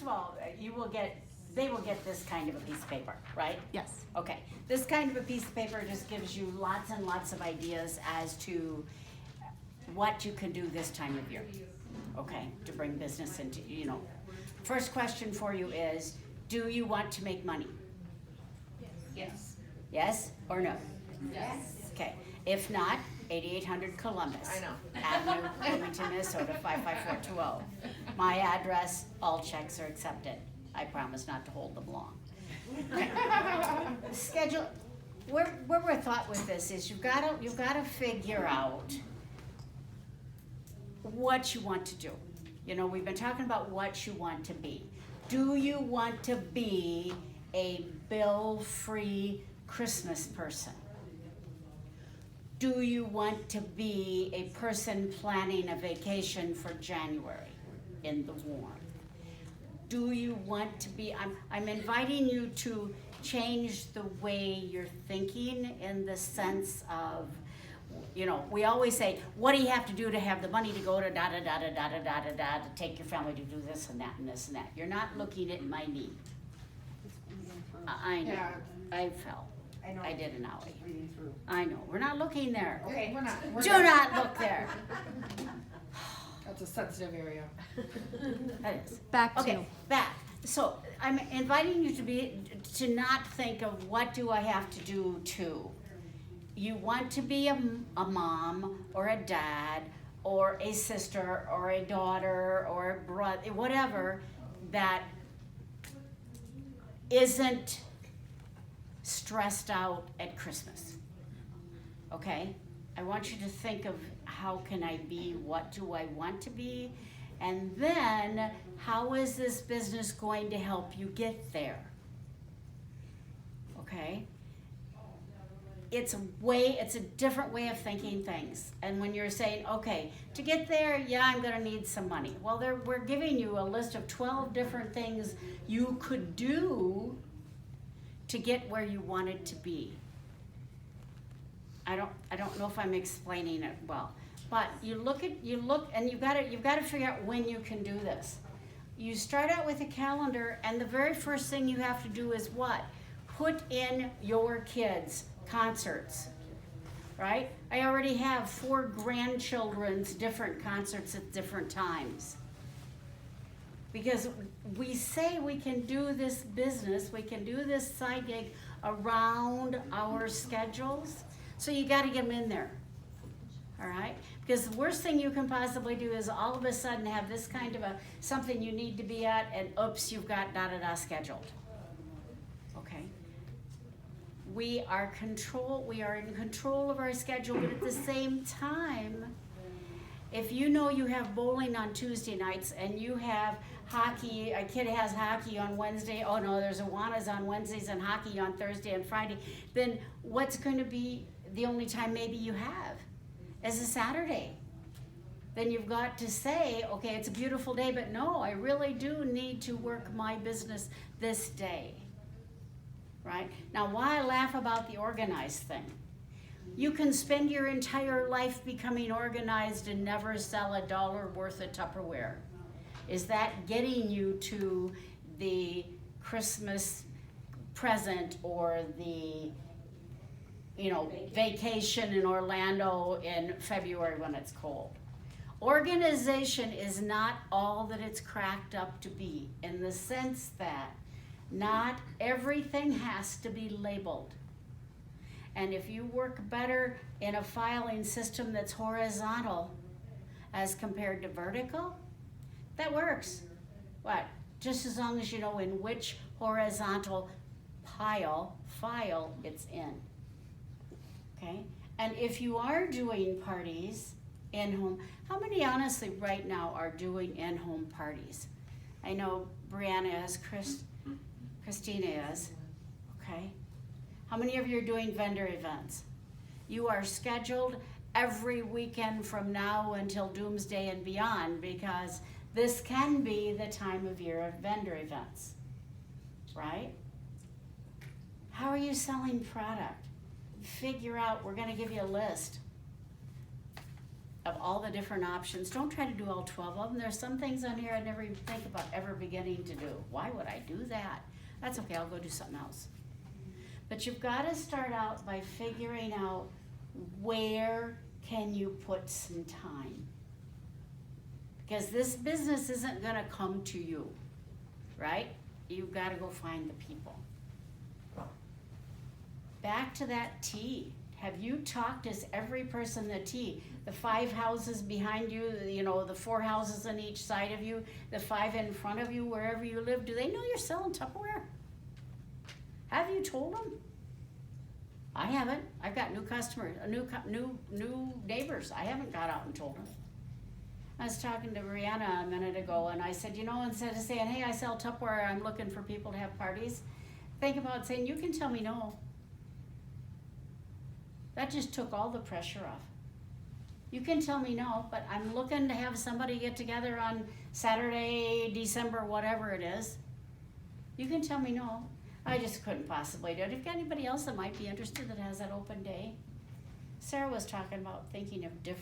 of all, they will get this kind of a piece of paper, right? Yes. Okay, this kind of a piece of paper just gives you lots and lots of ideas as to what you can do this time of year, okay, to bring business into, First question for you is, do you want to make money? Yes. Yes or no? Yes. Okay, if not, 8800 Columbus. I know. Avenue, Bloomington, Minnesota, 55420. My address, all checks are accepted. I promise not to hold them long. Schedule, where we're thought with this is you've gotta figure out what you want to do. We've been talking about what you want to be. Do you want to be a bill-free Christmas person? Do you want to be a person planning a vacation for January in the warm? Do you want to be, I'm inviting you to change the way you're thinking in the sense of, we always say, what do you have to do to have the money to go to da-da-da-da-da-da-da-da, to take your family to do this and that and this and that. You're not looking at my knee. I know, Yeah. I fell. I know. I did an owie. Reading through. I know, we're not looking there. Okay, we're not. Do not look there. That's a sensitive area. That is. Back to. Okay, back. So I'm inviting you to not think of what do I have to do to. You want to be a mom or a dad or a sister or a daughter or a brother, whatever, that isn't stressed out at Christmas. Okay? I want you to think of how can I be, what do I want to be, and then how is this business going to help you get there? Okay? It's a different way of thinking things. And when you're saying, okay, to get there, yeah, I'm gonna need some money. Well, we're giving you a list of 12 different things you could do to get where you wanted to be. I don't know if I'm explaining it well, but you look and you've got to figure out when you can do this. You start out with a calendar, and the very first thing you have to do is what? Put in your kids' concerts, right? I already have 4 grandchildren's different concerts at different times. Because we say we can do this business, we can do this side gig around our schedules, so you gotta get them in there, all right? Because the worst thing you can possibly do is all of a sudden have this kind of something you need to be at, and oops, you've got da-da-da scheduled, okay? We are in control of our schedule, but at the same time, if you know you have bowling on Tuesday nights and you have hockey, a kid has hockey on Wednesday, oh no, there's Awanas on Wednesdays and hockey on Thursday and Friday, then what's going to be the only time maybe you have is a Saturday? Then you've got to say, okay, it's a beautiful day, but no, I really do need to work my business this day, right? Now, why laugh about the organized thing? You can spend your entire life becoming organized and never sell $1 worth of Tupperware. Is that getting you to the Christmas present or the, vacation in Orlando in February when it's cold? Organization is not all that it's cracked up to be, in the sense that not everything has to be labeled. And if you work better in a filing system that's horizontal as compared to vertical, that works. What? Just as long as you know in which horizontal file it's in. Okay? And if you are doing parties in-home, how many honestly right now are doing in-home parties? I know Brianna is, Christina is, okay? How many of you are doing vendor events? You are scheduled every weekend from now until doomsday and beyond, because this can be the time of year of vendor events, right? How are you selling product? Figure out, we're gonna give you a list. of all the different options. Don't try to do all 12 of them. There's some things on here I never even think about ever beginning to do. Why would I do that? That's okay, I'll go do something else. But you've got to start out by figuring out where can you put some time. Because this business isn't gonna come to you, right? You've got to go find the people. Back to that T. Have you talked to every person in the T? The 5 houses behind you, you know, the 4 houses on each side of you, the 5 in front of you, wherever you live, do they know you're selling Tupperware? Have you told them? I haven't. I've got new customers, new neighbors. I haven't got out and told them. I was talking to Brianna a minute ago, and I said, you know, instead of saying, hey, I sell Tupperware, I'm looking for people to have parties, think about saying, you can tell me no. That just took all the pressure off. You can tell me no, but I'm looking to have somebody get together on Saturday, December, whatever it is. You can tell me no. I just couldn't possibly do it. If you've got anybody else that might be interested that has that open day. Sarah was talking about thinking of different